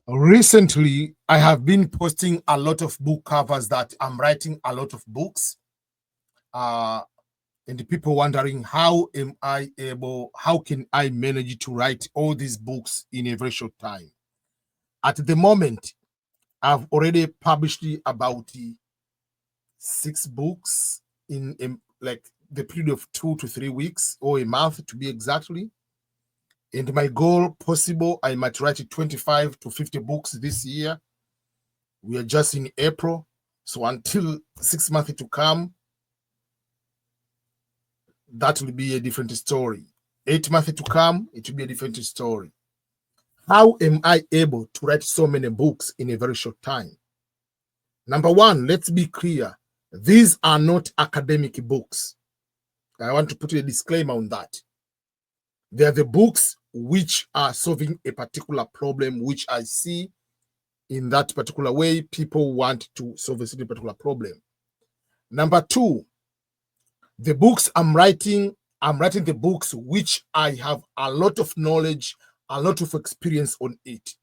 Recently, I have been posting a lot of book covers that I'm writing a lot of books. And the people wondering, how can I manage to write all these books in a very short time? At the moment, I've already published about 6 books in like the period of 2 to 3 weeks or a month to be exactly. And my goal possible, I might write 25 to 50 books this year. We are just in April. So until 6 months to come, that will be a different story. 8 months to come, it will be a different story. How am I able to write so many books in a very short time? Number one, let's be clear. These are not academic books. I want to put a disclaimer on that. They are the books which are solving a particular problem which I see in that particular way people want to solve a certain particular problem. Number two, the books I'm writing the books which I have a lot of knowledge, a lot of experience on it.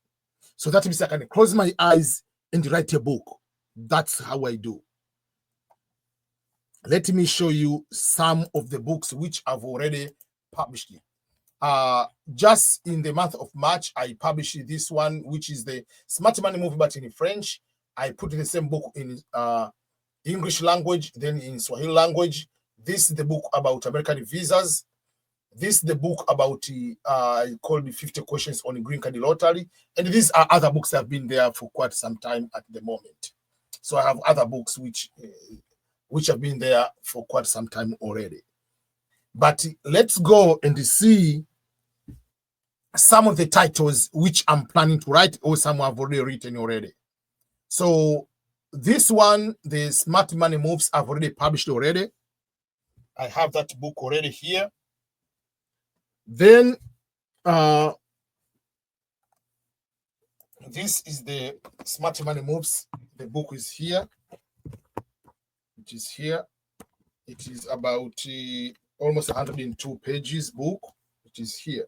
So that means I can close my eyes and write a book. That's how I do. Let me show you some of the books which I've already published. Just in the month of March, I published this one, which is the Smart Money Movie, but in French. I put the same book in English language, then in Swahili language. This is the book about American visas. This is the book about I called the 50 questions on the green card lottery. And these are other books that have been there for quite some time at the moment. So I have other books which have been there for quite some time already. But let's go and see some of the titles which I'm planning to write, or some I've already written already. So this one, the Smart Money Moves, I've already published already. I have that book already here. Then this is the Smart Money Moves. The book is here. It is here. It is about almost 102 pages book. It is here.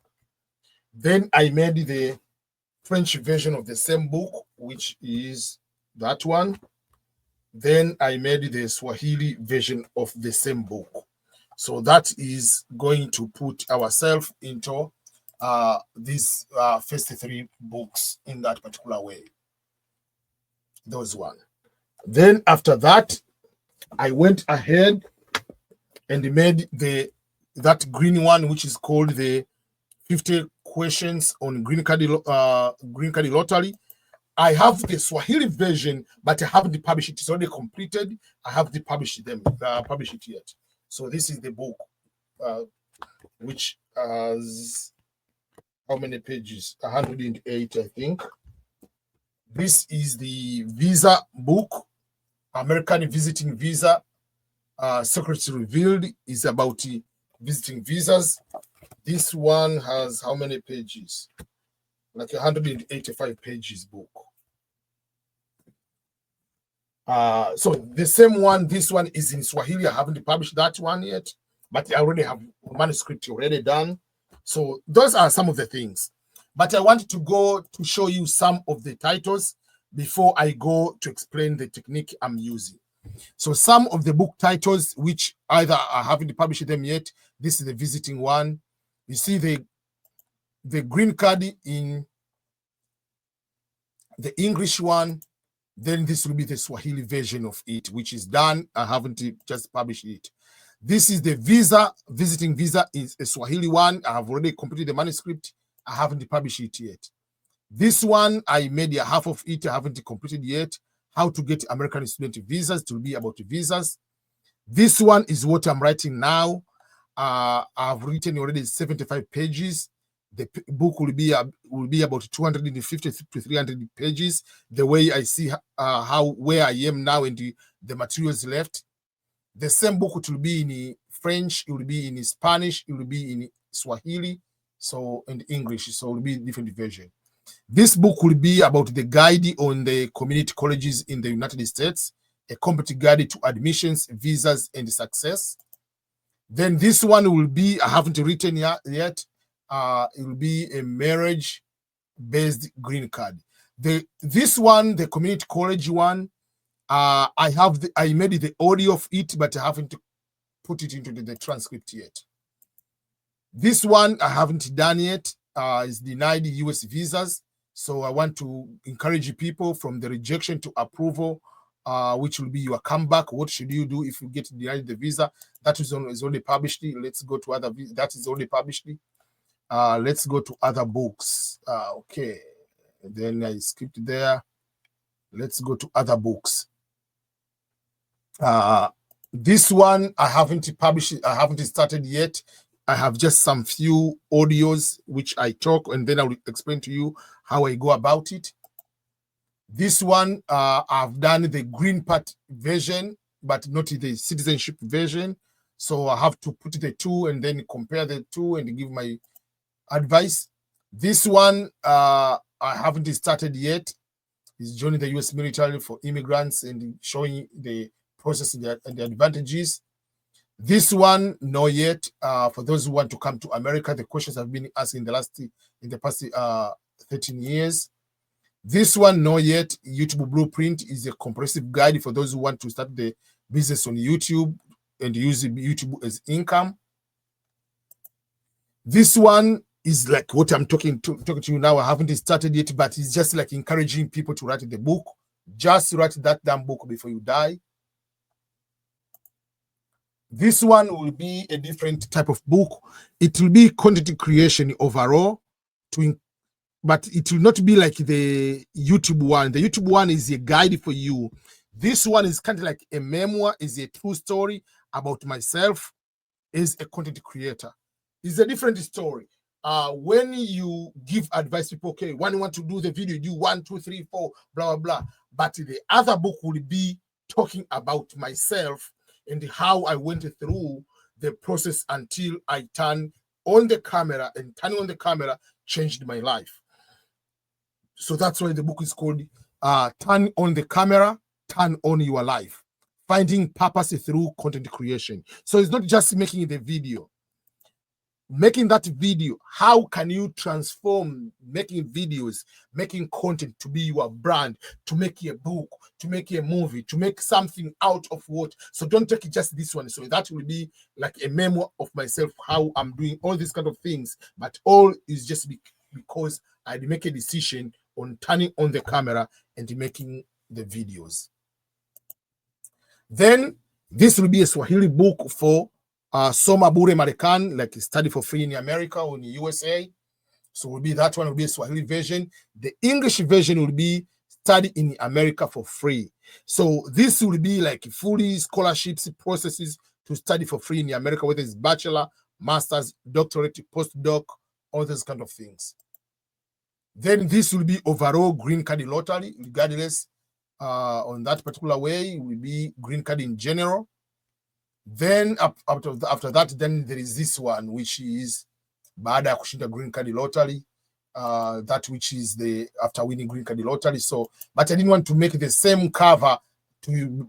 Then I made the French version of the same book, which is that one. Then I made the Swahili version of the same book. So that is going to put ourselves into these first 3 books in that particular way. Those one. Then after that, I went ahead and made that green one, which is called the 50 questions on green card lottery. I have the Swahili version, but I haven't published it. It's already completed. I haven't published it yet. So this is the book, which has how many pages? 108, I think. This is the visa book, American Visiting Visa. Secrets Revealed is about visiting visas. This one has how many pages? Like 185 pages book. So the same one, this one is in Swahili. I haven't published that one yet, but I already have manuscript already done. So those are some of the things. But I want to go to show you some of the titles before I go to explain the technique I'm using. So some of the book titles, which either I haven't published them yet. This is the visiting one. You see the green card in the English one. Then this will be the Swahili version of it, which is done. I haven't just published it. This is the visiting visa is a Swahili one. I have already completed the manuscript. I haven't published it yet. This one, I made a half of it. I haven't completed yet. How to get American student visas, to be about visas. This one is what I'm writing now. I've written already 75 pages. The book will be about 250 to 300 pages. The way I see where I am now and the materials left. The same book will be in French, it will be in Spanish, it will be in Swahili, so in English. So it will be a different version. This book will be about the guide on the community colleges in the United States, a complete guide to admissions, visas, and success. Then this one will be, I haven't written yet. It will be a marriage-based green card. This one, the community college one, I made the audio of it, but I haven't put it into the transcript yet. This one I haven't done yet. Is denied US visas. So I want to encourage people from the rejection to approval, which will be your comeback. What should you do if you get denied the visa? That is already published. Let's go to other. That is already published. Let's go to other books. Okay, and then I skipped there. Let's go to other books. This one I haven't published. I haven't started yet. I have just some few audios which I talk, and then I will explain to you how I go about it. This one, I've done the green part version, but not the citizenship version. So I have to put the two and then compare the two and give my advice. This one, I haven't started yet. It's joining the US military for immigrants and showing the process and the advantages. This one, not yet. For those who want to come to America, the questions have been asked in the past 13 years. This one, not yet. YouTube Blueprint is a comprehensive guide for those who want to start the business on YouTube and use YouTube as income. This one is like what I'm talking to you now. I haven't started yet, but it's just like encouraging people to write the book. Just write that damn book before you die. This one will be a different type of book. It will be content creation overall, but it will not be like the YouTube one. The YouTube one is a guide for you. This one is kind of like a memoir, is a true story about myself as a content creator. It's a different story. When you give advice, people, okay, when you want to do the video, do 1, 2, 3, 4, blah, blah, blah. But the other book will be talking about myself and how I went through the process until I turned on the camera, and turning on the camera changed my life. So that's why the book is called Turn on the Camera, Turn on Your Life. Finding purpose through content creation. So it's not just making the video. Making that video, how can you transform making videos, making content to be your brand, to make a book, to make a movie, to make something out of what? So don't take just this one. So that will be like a memoir of myself, how I'm doing all these kind of things. But all is just because I make a decision on turning on the camera and making the videos. Then this will be a Swahili book for Soma Bure Marekani, like study for free in America or in the USA. So will be that one will be a Swahili version. The English version will be study in America for free. So this will be like fully scholarships processes to study for free in America, whether it's bachelor, master's, doctorate, postdoc, all those kind of things. Then this will be overall green card lottery, regardless on that particular way, it will be green card in general. Then after that, then there is this one, which is baada ya kushinda green card lottery, that which is the after winning green card lottery. So, but I didn't want to make the same cover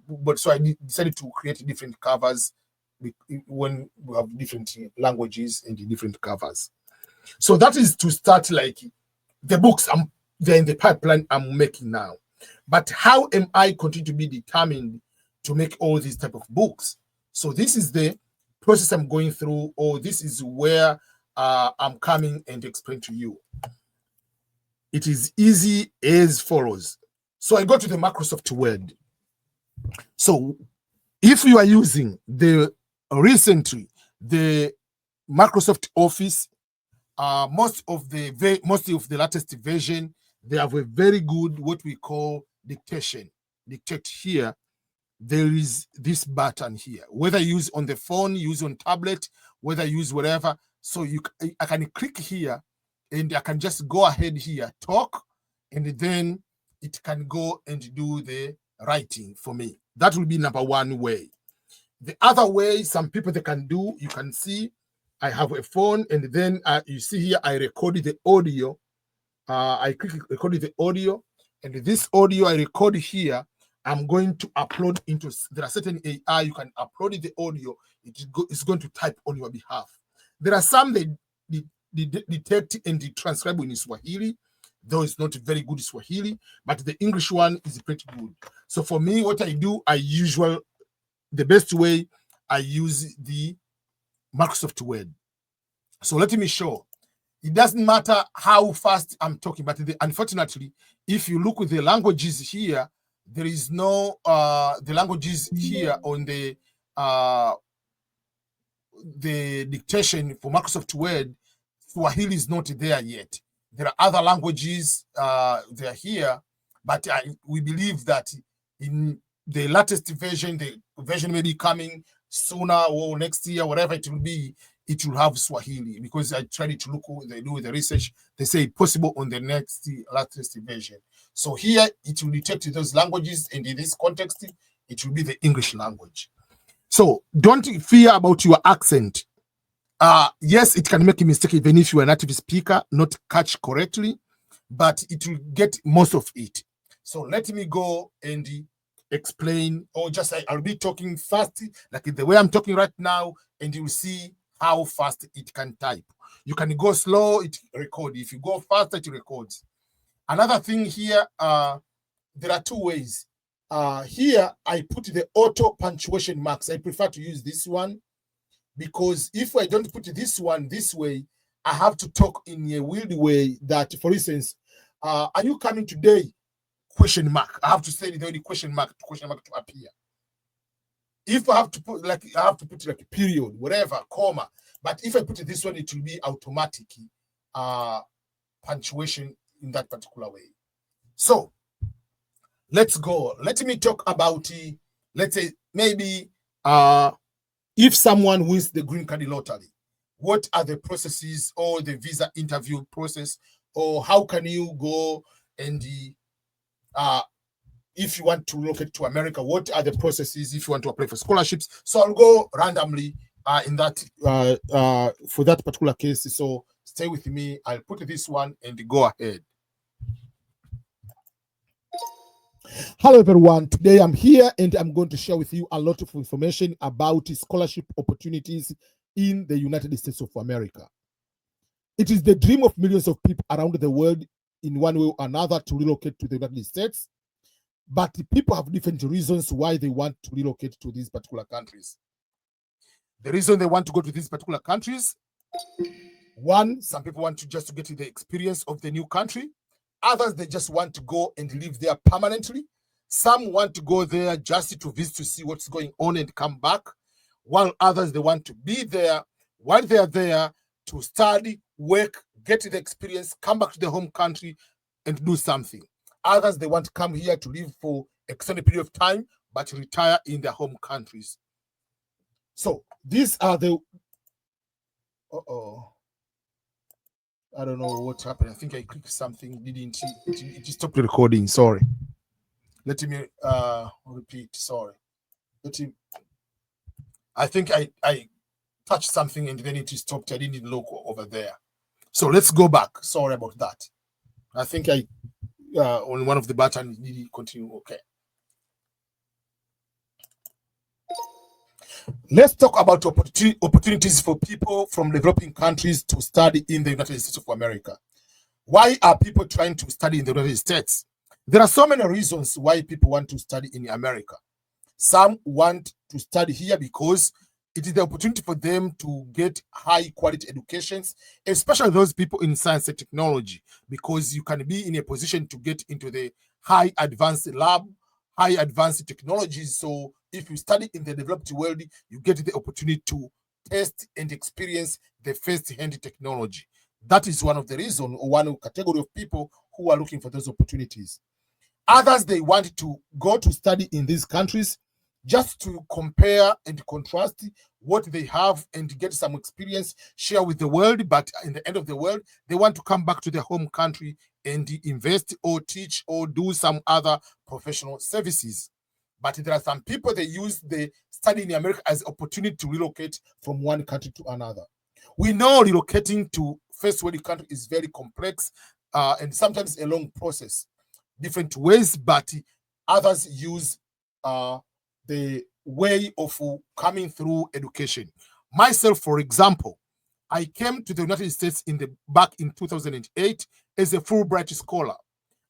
but so I decided to create different covers when we have different languages and different covers. So that is to start like the books they're in the pipeline I'm making now. But how am I continue to be determined to make all these type of books? So this is the process I'm going through, or this is where I'm coming and explain to you. It is easy as follows. So I go to the Microsoft Word. So if you are using the Microsoft Office, most of the latest version, they have a very good what we call dictation. Dictate here. There is this button here. Whether you use on the phone, use on tablet, whether you use whatever. So I can click here, and I can just go ahead here, talk, and then it can go and do the writing for me. That will be number one way. The other way, some people they can do, you can see, I have a phone, and then you see here, I recorded the audio. I quickly recorded the audio, and this audio I record here, I'm going to upload into, there are certain AI, you can upload the audio, it's going to type on your behalf. There are some they detect and they transcribe in Swahili. though it's not very good Swahili, but the English one is pretty good. So for me, what I do, the best way, I use the Microsoft Word. So let me show. It doesn't matter how fast I'm talking, but unfortunately, if you look with the languages here, there is no the languages here on the dictation for Microsoft Word. Swahili is not there yet. There are other languages they are here, but we believe that in the latest version, the version may be coming sooner or next year, whatever it will be, it will have Swahili, because I tried to look, they do the research, they say possible on the latest version. So here it will detect those languages, and in this context, it will be the English language. So don't fear about your accent. Yes, it can make a mistake even if you are a native speaker, not catch correctly, but it will get most of it. So let me go and explain, or just I'll be talking fast, like the way I'm talking right now, and you will see how fast it can type. You can go slow, it records. If you go faster, it records. Another thing here, there are two ways. Here, I put the auto punctuation marks. I prefer to use this one, because if I don't put this one this way, I have to talk in a weird way that, for instance, are you coming today? Question mark. I have to say the only question mark to appear. If I have to put like a period, whatever, comma. But if I put it this one, it will be automatic punctuation in that particular way. So let's go. Let me talk about, let's say maybe if someone wins the green card lottery, what are the processes, or the visa interview process, or how can you go and if you want to relocate to America, what are the processes if you want to apply for scholarships? So I'll go randomly in that for that particular case. So stay with me. I'll put this one and go ahead. Hello everyone, today I'm here and I'm going to share with you a lot of information about scholarship opportunities in the United States of America. It is the dream of millions of people around the world in one way or another to relocate to the United States, but people have different reasons why they want to relocate to these particular countries. The reason they want to go to these particular countries, one, some people want to just get the experience of the new country. Others, they just want to go and live there permanently. Some want to go there just to visit, to see what's going on and come back. While others, they want to be there while they are there to study, work, get the experience, come back to their home country and do something. Others, they want to come here to live for extended period of time, but retire in their home countries. So these are the... I don't know what happened. I think I clicked something, didn't it stopped recording. Sorry. Let me repeat. Sorry. I think I touched something and then it stopped. I didn't look over there. So let's go back. Sorry about that. I think I on one of the buttons did continue. Okay. Let's talk about opportunities for people from developing countries to study in the United States of America. Why are people trying to study in the United States? There are so many reasons why people want to study in America. Some want to study here because it is the opportunity for them to get high quality educations, especially those people in science and technology, because you can be in a position to get into the high advanced lab, high advanced technologies. So if you study in the developed world, you get the opportunity to test and experience the first-hand technology. That is one of the reasons, or one category of people who are looking for those opportunities. Others, they want to go to study in these countries just to compare and contrast what they have and get some experience, share with the world. But in the end of the world, they want to come back to their home country and invest or teach or do some other professional services. But there are some people, they use the study in America as opportunity to relocate from one country to another. We know relocating to first world country is very complex and sometimes a long process. Different ways, but others use the way of coming through education. Myself, for example, I came to the United States back in 2008 as a Fulbright scholar.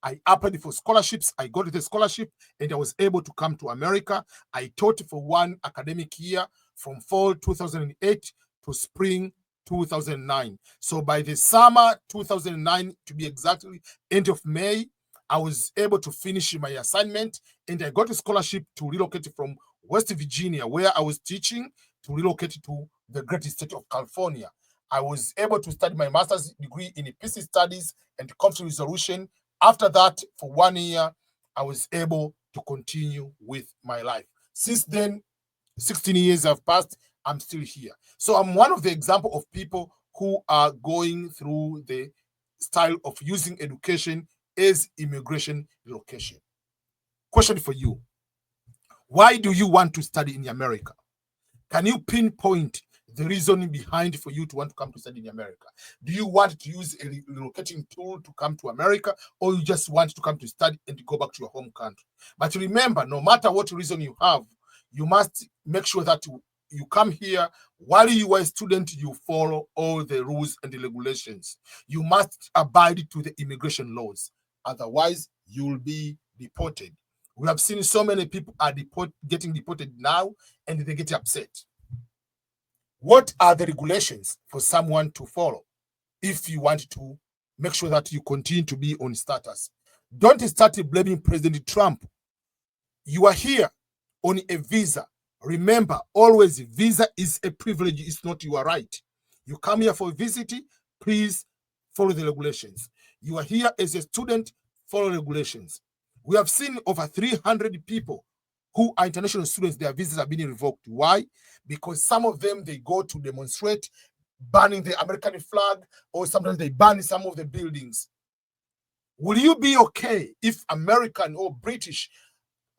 I applied for scholarships. I got the scholarship and I was able to come to America. I taught for 1 academic year from fall 2008 to spring 2009. So by the summer 2009, to be exactly end of May, I was able to finish my assignment and I got a scholarship to relocate from West Virginia, where I was teaching, to relocate to the great state of California. I was able to study my master's degree in peace studies and conflict resolution. After that, for 1 year, I was able to continue with my life. Since then, 16 years have passed, I'm still here. So I'm one of the example of people who are going through the style of using education as immigration relocation. Question for you. Why do you want to study in America? Can you pinpoint the reasoning behind for you to want to come to study in America? Do you want to use a relocating tool to come to America, or you just want to come to study and go back to your home country? But remember, no matter what reason you have, you must make sure that you come here. While you are a student, you follow all the rules and the regulations. You must abide to the immigration laws. Otherwise, you will be deported. We have seen so many people are getting deported now, and they get upset. What are the regulations for someone to follow if you want to make sure that you continue to be on status? Don't start blaming President Trump. You are here on a visa. Remember, always, visa is a privilege. It's not your right. You come here for a visit, please follow the regulations. You are here as a student, follow regulations. We have seen over 300 people who are international students, their visas are being revoked. Why? Because some of them, they go to demonstrate, banning the American flag, or sometimes they ban some of the buildings. Will you be okay if American or British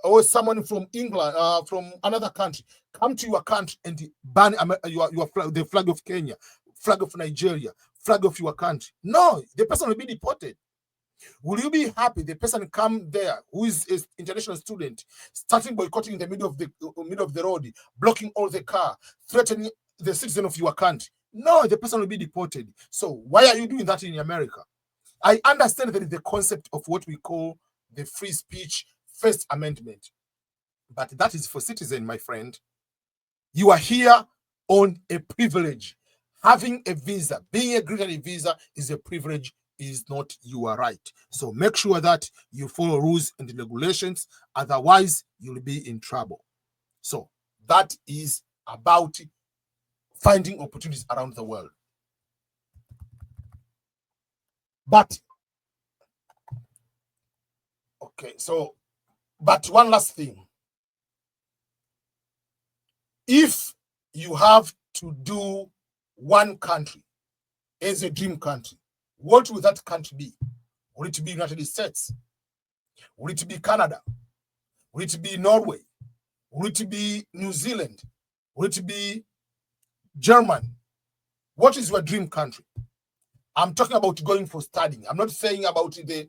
or someone from England, from another country, come to your country and ban your flag, the flag of Kenya, flag of Nigeria, flag of your country? No, the person will be deported. Will you be happy the person come there who is an international student, starting boycotting in the middle of the road, blocking all the car, threatening the citizen of your country? No, the person will be deported. So why are you doing that in America? I understand that is the concept of what we call the free speech First Amendment, but that is for citizen, my friend. You are here on a privilege. Having a visa, being a green visa is a privilege, is not your right. So make sure that you follow rules and regulations, otherwise you'll be in trouble. So that is about finding opportunities around the world. But okay, so but one last thing. If you have to do one country as a dream country, what will that country be? Will it be United States? Will it be Canada? Will it be Norway? Will it be New Zealand? Will it be Germany? What is your dream country? I'm talking about going for studying. I'm not saying about the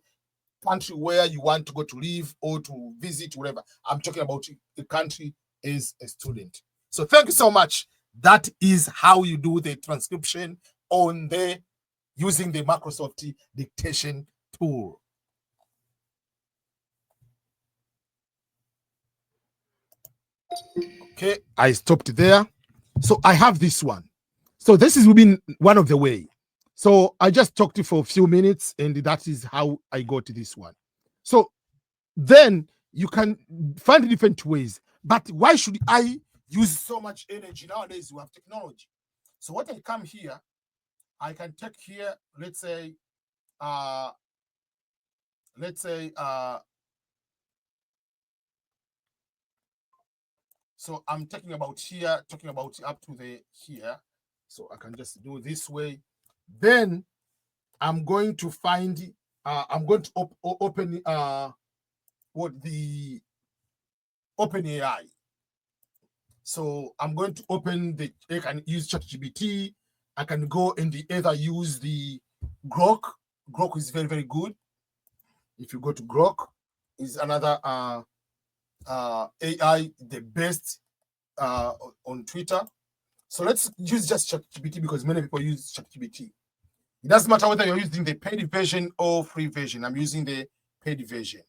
country where you want to go to live or to visit, whatever. I'm talking about the country as a student. So thank you so much. That is how you do the transcription on the using the Microsoft Dictation tool. Okay, I stopped there. So I have this one. So this is been one of the way. So I just talked for a few minutes, and that is how I got this one. So then you can find different ways. But why should I use so much energy? Nowadays we have technology. So what I come here, I can take here, let's say, so I'm talking about here, talking about up to the here. So I can just do this way. Then I'm going to find, I'm going to open what the OpenAI. So I'm going to open the, I can use ChatGPT. I can go and either use the Grok. Grok is very, very good. If you go to Grok, is another AI, the best on Twitter. So let's use just ChatGPT because many people use ChatGPT. It doesn't matter whether you're using the paid version or free version. I'm using the paid version.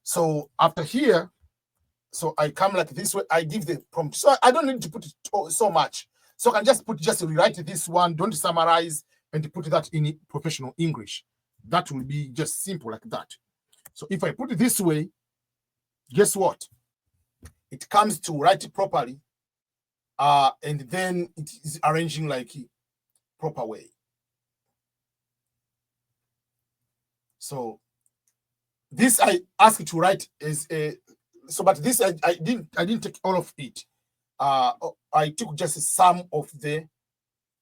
So after here, so I come like this way, I give the prompt. So I don't need to put it so much. So I can just rewrite this one, don't summarize, and put that in professional English. That will be just simple like that. So if I put it this way, guess what? It comes to write it properly, and then it is arranging like a proper way. So this I ask you to write as a, so but this I didn't take all of it. I took just some of the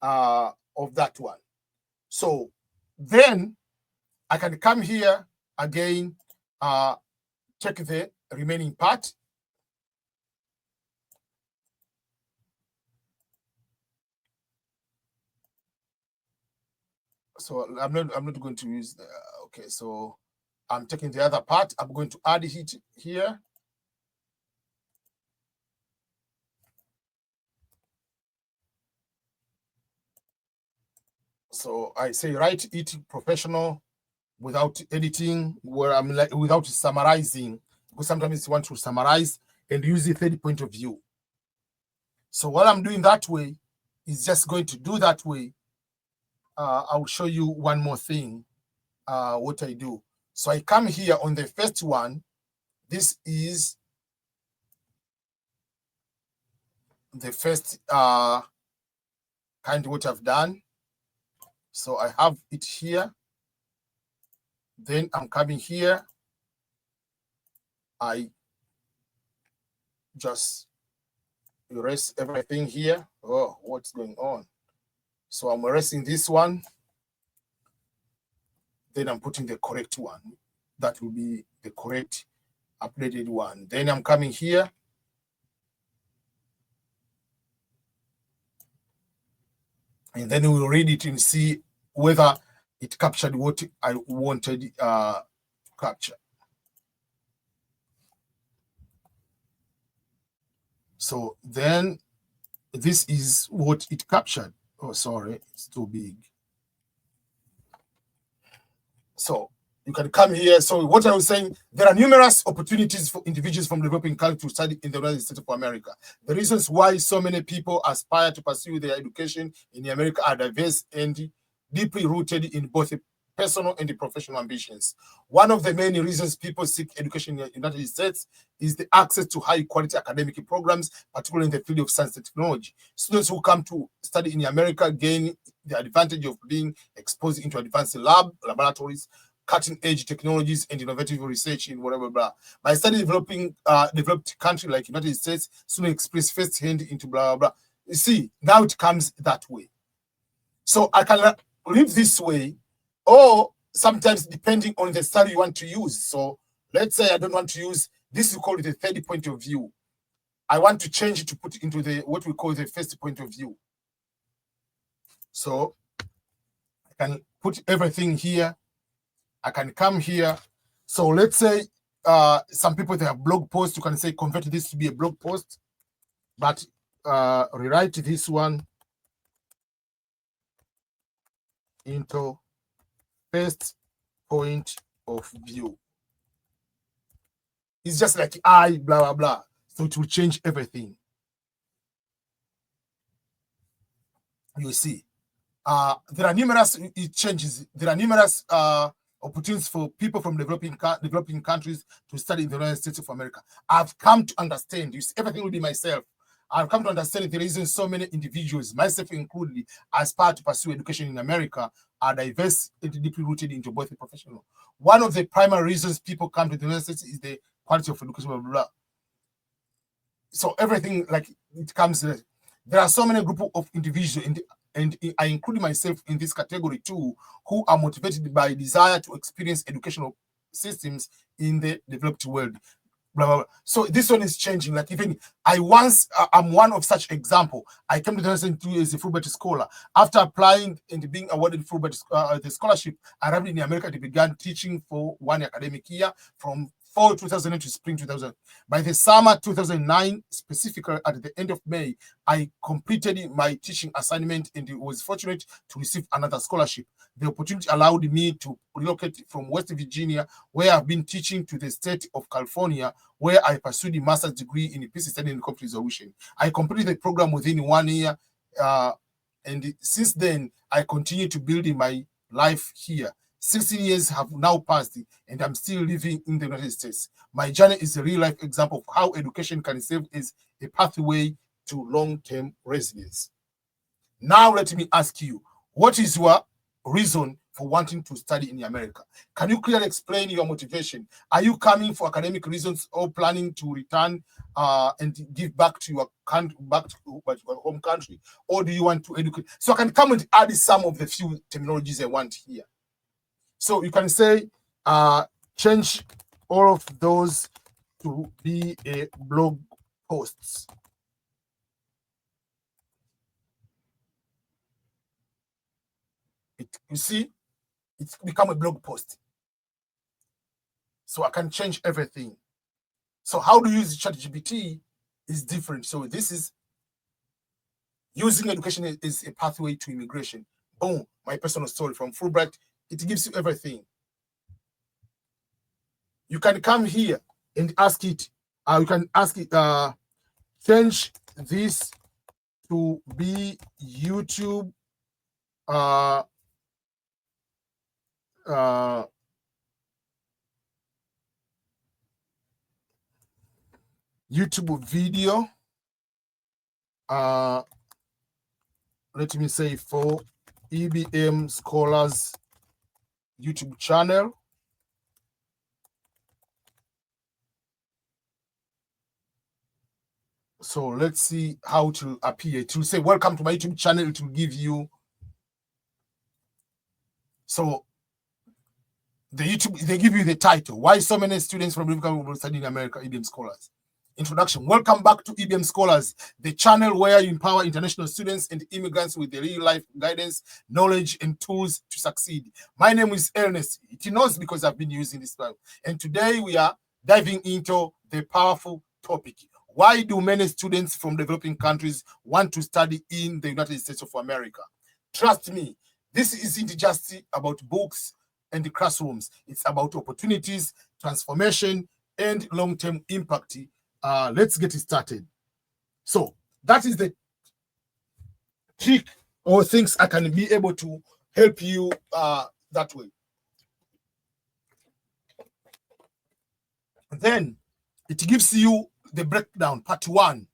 of that one. So then I can come here again, check the remaining part. So I'm not going to use the, okay, so I'm taking the other part. I'm going to add it here. So I say write it professional without editing, where I'm like without summarizing, because sometimes you want to summarize and use the third point of view. So while I'm doing that way, it's just going to do that way. I'll show you one more thing, what I do. So I come here on the first one. This is the first kind of what I've done. So I have it here. Then I'm coming here. I just erase everything here. Oh, what's going on? So I'm erasing this one. Then I'm putting the correct one. That will be the correct updated one. Then I'm coming here. And then we'll read it and see whether it captured what I wanted to capture. So then this is what it captured. Oh, sorry, it's too big. So you can come here. So what I was saying, there are numerous opportunities for individuals from developing countries to study in the United States of America. The reasons why so many people aspire to pursue their education in America are diverse and deeply rooted in both personal and professional ambitions. One of the main reasons people seek education in the United States is the access to high-quality academic programs, particularly in the field of science and technology. Students who come to study in America gain the advantage of being exposed into advanced laboratories, cutting-edge technologies, and innovative research in whatever. Blah. By studying developed country like United States, students experience first-hand into blah, blah, blah. You see, now it comes that way. So I can live this way, or sometimes depending on the style you want to use. So let's say I don't want to use this, we call it the third point of view. I want to change it to put it into the what we call the first point of view. So I can put everything here. I can come here. So let's say some people, they have blog posts. You can say convert this to be a blog post, but rewrite this one into first point of view. It's just like I blah blah blah. So it will change everything. You see, there are numerous changes. There are numerous opportunities for people from developing countries to study in the United States of America. I've come to understand. You see, everything will be myself. I've come to understand the reason so many individuals, myself included, aspire to pursue education in America are diverse and deeply rooted into both the professional. One of the primary reasons people come to the United States is the quality of education, blah, blah, blah. So everything, like, it comes, there are so many group of individuals, and I include myself in this category too, who are motivated by desire to experience educational systems in the developed world. Blah, blah, blah. So this one is changing. Like even I'm one of such example. I came to the United States as a Fulbright scholar. After applying and being awarded Fulbright the scholarship, I arrived in America and began teaching for 1 academic year from fall 2008 to spring 2000. By the summer 2009, specifically at the end of May, I completed my teaching assignment and was fortunate to receive another scholarship. The opportunity allowed me to relocate from West Virginia, where I've been teaching, to the state of California, where I pursued a master's degree in peace study and conflict resolution. I completed the program within 1 year, and since then, I continue to build in my life here. 16 years have now passed, and I'm still living in the United States. My journey is a real-life example of how education can serve as a pathway to long-term residence. Now, let me ask you, what is your reason for wanting to study in America? Can you clearly explain your motivation? Are you coming for academic reasons or planning to return and give back to your country, back to your home country, or do you want to educate? So I can come and add some of the few terminologies I want here. So you can say, change all of those to be a blog posts. You see, it's become a blog post. So I can change everything. So how to use ChatGPT is different. So this is using education is a pathway to immigration. Boom, my personal story from Fulbright. It gives you everything. You can come here and ask it. You can ask it, change this to be YouTube YouTube video. Let me say for EBM Scholars YouTube channel. So let's see how it will appear. It will say, welcome to my YouTube channel. It will give you. So the YouTube, they give you the title. Why so many students from Republican will study in America, EBM Scholars. Introduction. Welcome back to EBM Scholars, the channel where you empower international students and immigrants with the real-life guidance, knowledge, and tools to succeed. My name is Ernest. It knows because I've been using this file. And today we are diving into the powerful topic. Why do many students from developing countries want to study in the United States of America? Trust me, this isn't just about books and the classrooms. It's about opportunities, transformation, and long-term impact. Let's get it started. So that is the trick or things I can be able to help you that way. Then it gives you the breakdown, part 1,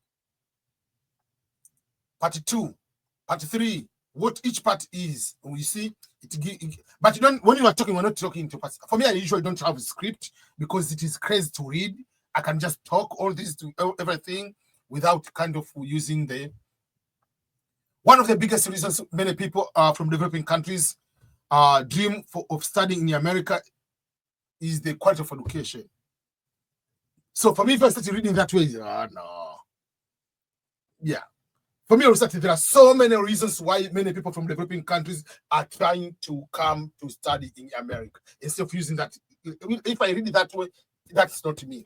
part 2, part 3, what each part is. You see, but you don't, when you are talking, we're not talking to parts. For me, I usually don't have a script because it is crazy to read. I can just talk all this to everything without kind of using the. One of the biggest reasons many people from developing countries dream of studying in America is the quality of education. So for me, if I start reading that way, no. Yeah. For me, there are so many reasons why many people from developing countries are trying to come to study in America. Instead of using that, if I read it that way, that's not me.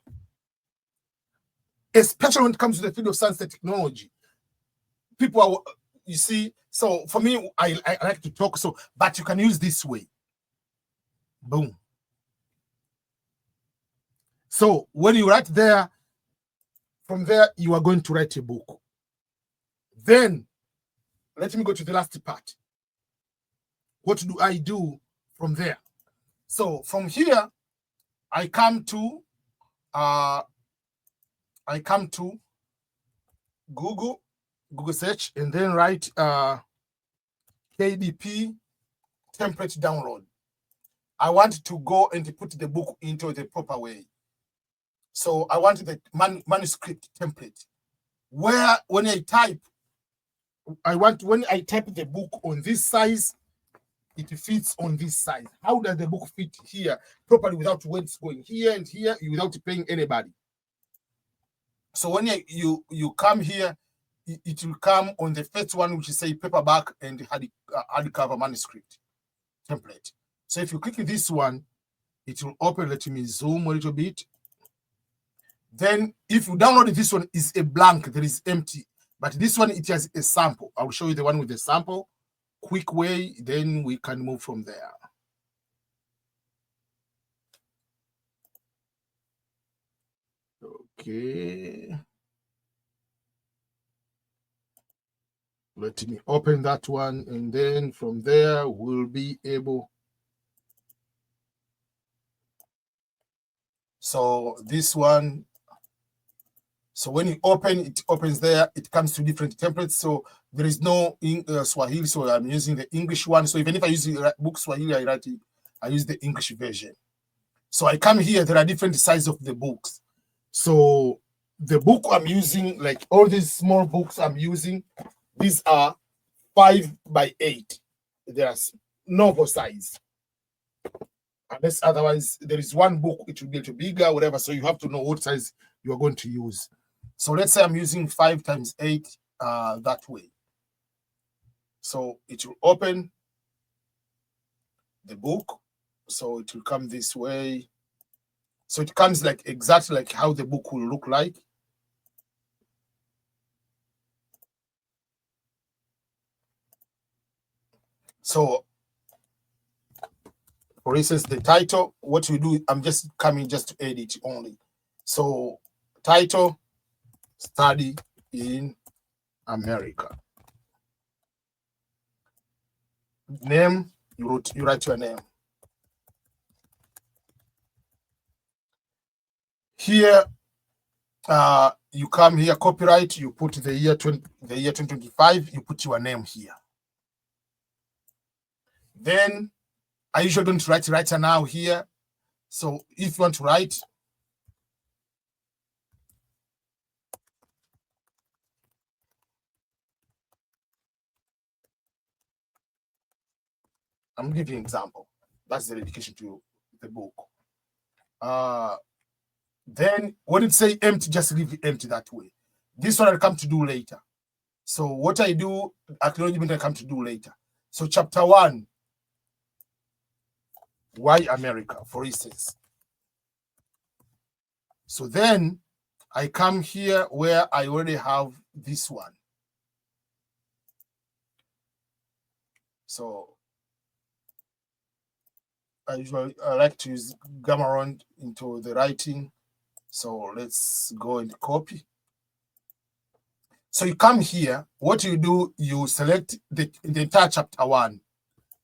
Especially when it comes to the field of science and technology. People are, you see, so for me, I like to talk, so, but you can use this way. Boom. So when you write there, from there, you are going to write a book. Then, let me go to the last part. What do I do from there? So from here, I come to Google search, and then write KDP template download. I want to go and put the book into the proper way. So I want the manuscript template, where when I type the book on this size, it fits on this size. How does the book fit here properly without words going here and here without paying anybody? So when you come here, it will come on the first one, which is say paperback and hardcover manuscript template. So if you click this one, it will open. Let me zoom a little bit. Then if you download this one, is a blank, there is empty. But this one, it has a sample. I'll show you the one with the sample. Quick way, then we can move from there. Okay. Let me open that one, and then from there we'll be able. So this one, so when you open, it opens there, it comes to different templates. So there is no Swahili, so I'm using the English one. So even if I use the book Swahili, I use the English version. So I come here, there are different sizes of the books. So the book I'm using, like all these small books I'm using, these are 5 by 8. They are novel size. Unless otherwise, there is one book, it will be a little bigger, whatever. So you have to know what size you are going to use. So let's say I'm using 5 times 8 that way. So it will open the book. So it will come this way. So it comes like exactly like how the book will look like. So for instance, the title, what we do, I'm just coming just to edit only. So title, Study in America. Name, you write your name. Here, you come here, copyright, you put the year 2025, you put your name here. Then I usually don't write now here. So if you want to write, I'm giving you an example. That's the dedication to the book. Then when it say empty, just leave it empty that way. This one I'll come to do later. So what I do, acknowledgement I come to do later. So chapter 1, why America, for instance. So then I come here where I already have this one. So I like to use gamma around into the writing. So let's go and copy. So you come here, what you do, you select the entire chapter 1,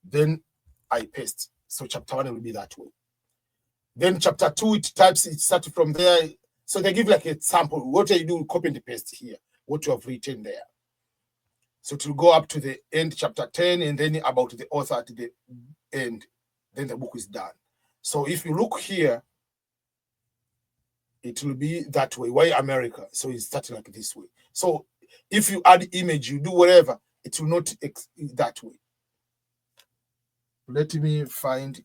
then I paste. So chapter 1 will be that way. Then chapter 2, it types, it starts from there. So they give like a sample. What you do, copy and paste here, what you have written there. So it will go up to the end, chapter 10, and then about the author at the end. Then the book is done. So if you look here, it will be that way. Why America? So it's starting like this way. So if you add image, you do whatever, it will not that way. Let me find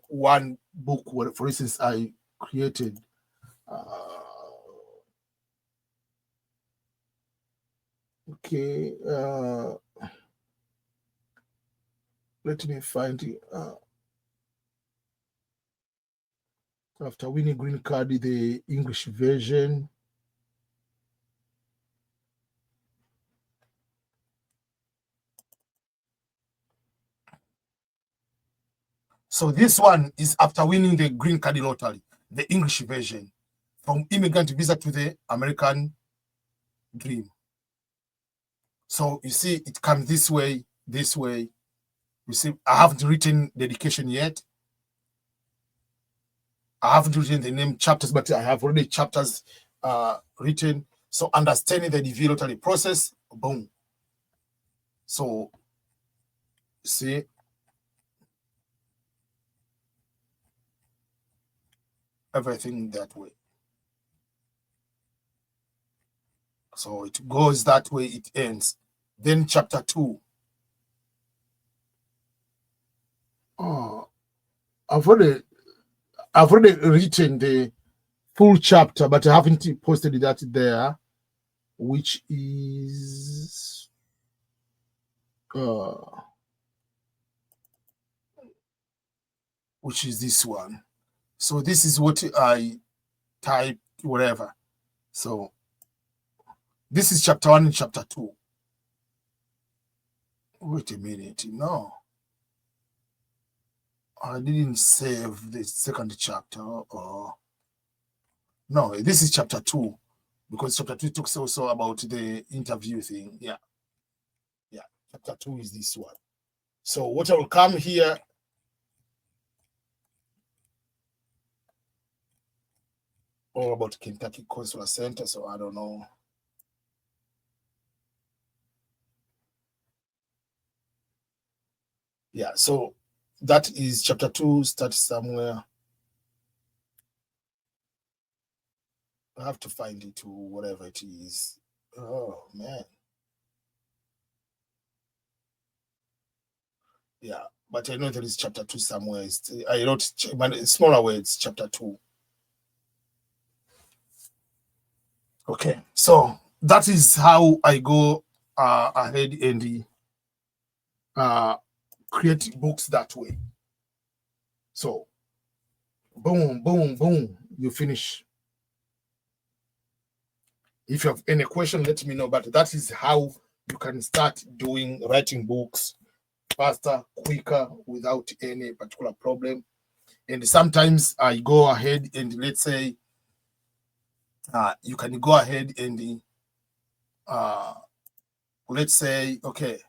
one book where, for instance, I created. Okay. Let me find it. After winning green card, the English version. So this one is after winning the green card lottery, the English version, from immigrant visa to the American dream. So you see, it comes this way, this way. You see, I haven't written dedication yet. I haven't written the name chapters, but I have already chapters written. So understanding the DV lottery process, boom. So see, everything that way. So it goes that way, it ends. Then chapter 2. I've already written the full chapter, but I haven't posted that there, which is this one. So this is what I typed whatever. So this is chapter 1 and chapter 2. Wait a minute. No, I didn't save the second chapter. Or no, this is chapter 2, because chapter 2 talks also about the interview thing. Yeah. Chapter 2 is this one. So what I will come here, all about Kentucky Consular Center. So I don't know. Yeah, so that is chapter 2, start somewhere. I have to find it, to whatever it is. Oh, man. Yeah, but I know there is chapter 2 somewhere. I wrote smaller words, chapter 2. Okay, so that is how I go ahead and create books that way. So, boom, boom, boom, you finish. If you have any question, let me know. But that is how you can start writing books faster, quicker, without any particular problem. And sometimes I go ahead and let's say you can go ahead and let's say, okay,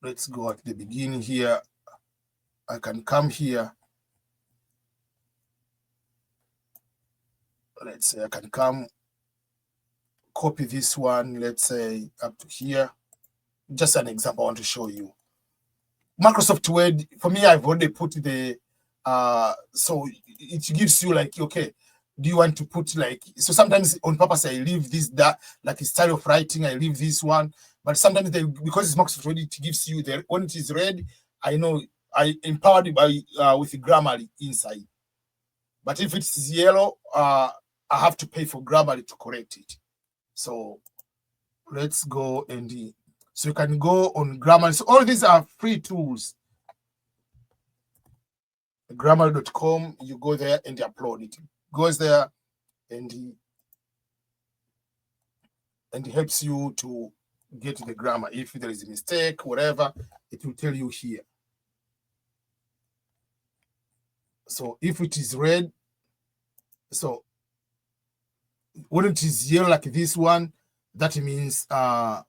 let's go at the beginning here. I can come here. Let's say I can come copy this one, let's say up to here. Just an example I want to show you. Microsoft Word, for me, I've already put the so it gives you like, okay, do you want to put like, so sometimes on purpose I leave this, that, like a style of writing, I leave this one, but sometimes because it's Microsoft Word, it gives you the, when it is red, I know I empowered it by with the Grammarly inside. But if it's yellow, I have to pay for Grammarly to correct it. So let's go and so you can go on Grammarly. So all these are free tools. Grammarly.com, you go there and upload it. It goes there and it helps you to get the grammar. If there is a mistake, whatever, it will tell you here. So if it is red, so when it is yellow like this one, that means I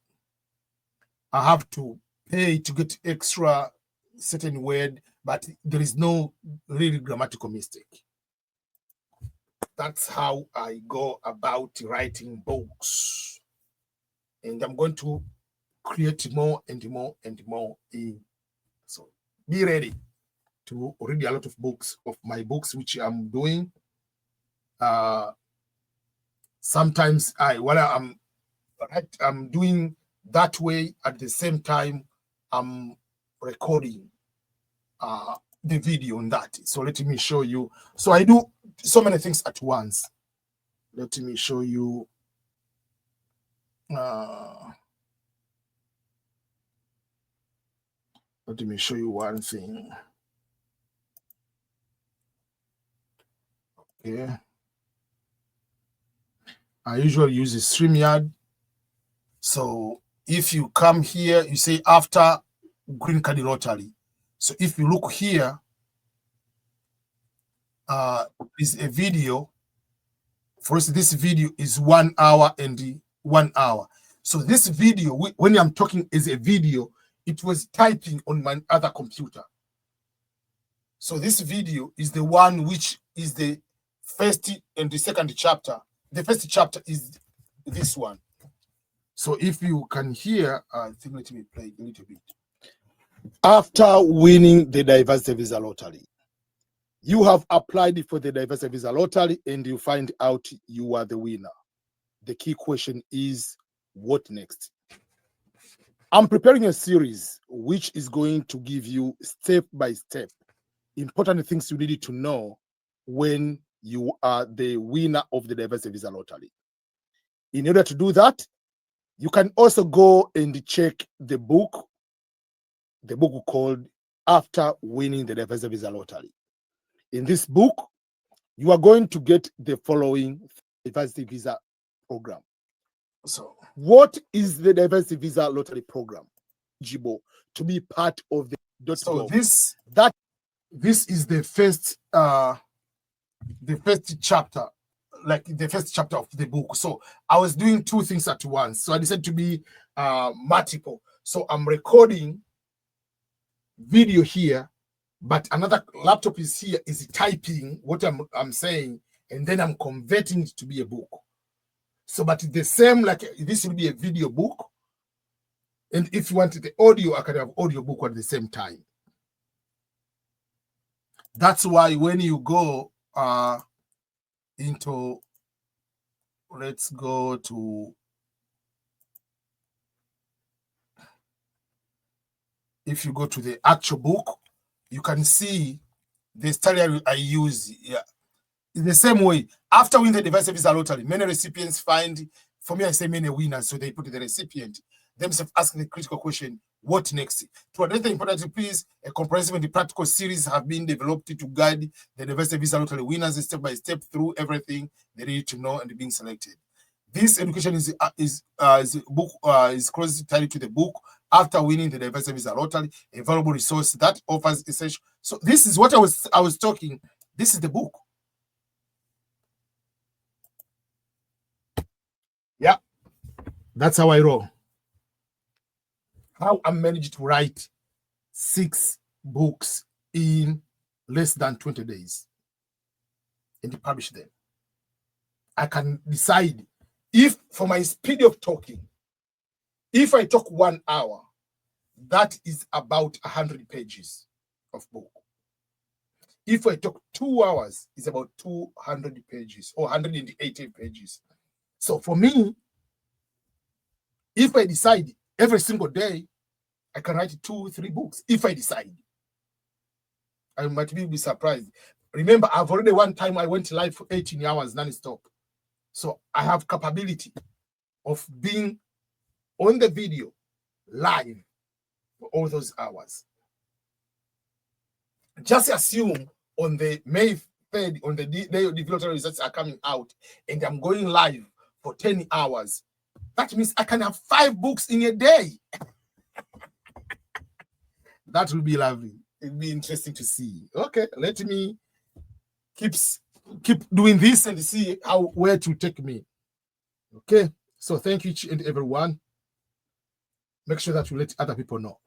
have to pay to get extra certain word, but there is no really grammatical mistake. That's how I go about writing books. And I'm going to create more and more and more. So be ready to read a lot of books, of my books, which I'm doing. Sometimes while I'm doing that way, at the same time, I'm recording the video on that. So let me show you. So I do so many things at once. Let me show you. Let me show you one thing. Okay. I usually use a StreamYard. So if you come here, you say after Green Card Lottery. So if you look here, is a video. For instance, this video is 1 hour and 1 hour. So this video, when I'm talking is a video, it was typing on my other computer. So this video is the one which is the first and the second chapter. The first chapter is this one. So if you can hear, I think let me play a little bit. After winning the Diversity Visa Lottery, you have applied for the Diversity Visa Lottery and you find out you are the winner. The key question is, what next? I'm preparing a series which is going to give you step by step important things you need to know when you are the winner of the Diversity Visa Lottery. In order to do that, you can also go and check the book called After Winning the Diversity Visa Lottery. In this book, you are going to get the following diversity visa program. So, what is the diversity visa lottery program? Eligible to be part of the so this is the first chapter, like the first chapter of the book. So I was doing two things at once, so I decided to be multiple. So I'm recording video here, but another laptop is here, is typing what I'm saying, and then I'm converting it to be a book. So, but the same, like this will be a video book, and if you want the audio, I can have audio book at the same time. That's why when you go into, let's go to, if you go to the actual book, you can see the style I use. Yeah, in the same way, after winning the diversity visa lottery, many recipients find, for me, I say many winners, so they put the recipient themselves asking the critical question, what next? To address the important piece, a comprehensive and practical series have been developed to guide the diversity visa lottery winners step by step through everything they need to know and being selected. This education is closely tied to the book After Winning the Diversity Visa Lottery, a valuable resource that offers essential. So this is what I was talking. This is the book. Yeah, that's how I roll. How I managed to write 6 books in less than 20 days and publish them. I can decide if, for my speed of talking, if I talk 1 hour, that is about 100 pages of book. If I talk 2 hours, it's about 200 pages or 180 pages. So for me, if I decide every single day, I can write 2-3 books. If I decide, I might be surprised. Remember, I've already one time I went live for 18 hours non-stop. So I have capability of being on the video live for all those hours. Just assume on the May 3rd, on the day of the lottery results are coming out, and I'm going live for 10 hours. That means I can have 5 books in a day. That will be lovely. It'll be interesting to see. Okay, let me keep doing this and see where to take me. Okay, so thank you each and everyone. Make sure that you let other people know.